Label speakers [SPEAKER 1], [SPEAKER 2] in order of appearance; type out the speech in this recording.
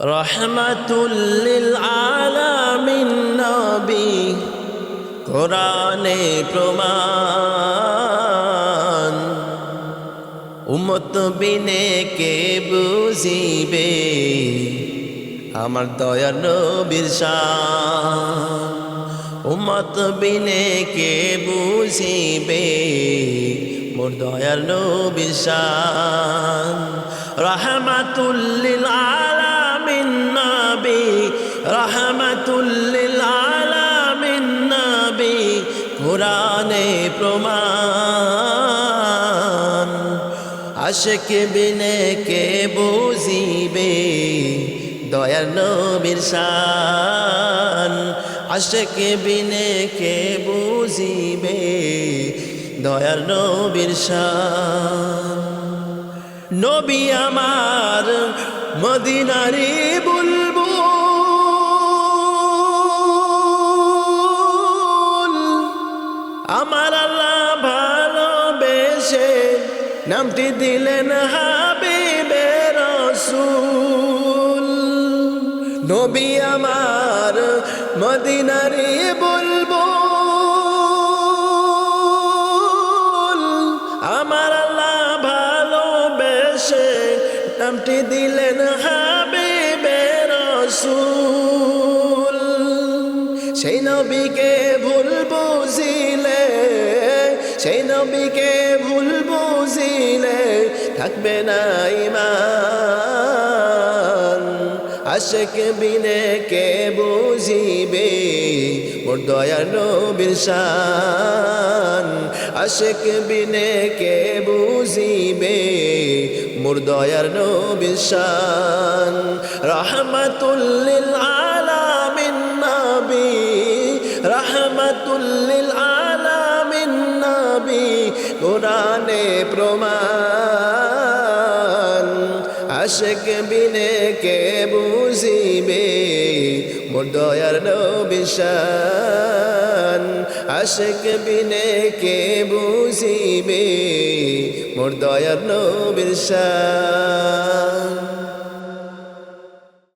[SPEAKER 1] রহমাতুল লিল আলামিন নবী কোরআনে প্রমাণ উম্মত বিনে কে বুঝিবে আমার দয়ার নবীর শান উম্মত বিনে কে বুঝিবে মোর দয়ার নবীর শান রহমাতুল লিল আলামিন নবী রহমাতুল লিল আলামিন নবী কোরআনে প্রমাণ আশিক বিনে কে বুঝিবে দয়ার নবীর শান আশিক বিনে কে বুঝিবে দয়ার নবীর শান নবী আমার মদিনারি বুলবুল আমার আল্লাহ ভালোবেসে নামটি দিলেন হাবিবে রাসূল নবী আমার মদিনারি বুলবুল আমার আল্লাহ ভালোবেসে নামটি দিলেন হাবিবে রাসূল সেই নবীকে ভুল বুঝিলে সেই নবীকে ভুল বুঝিলে থাকবে না ঈমান আশিক বিনে কে বুঝিবে মোর দয়ার নবীর শান আশিক বিনে কে বুঝিবে মোর দয়ার নবীর শান রহমাতুল লিল আলামিন নবী রহমাতুল লিল আলামিন নবী কোরআনে প্রমাণ আশিক বিনে কে বুঝিবে মোর দয়ার নবীর শান আশিক বিনে কে বুঝিবে মোর দয়ার নবীর শান।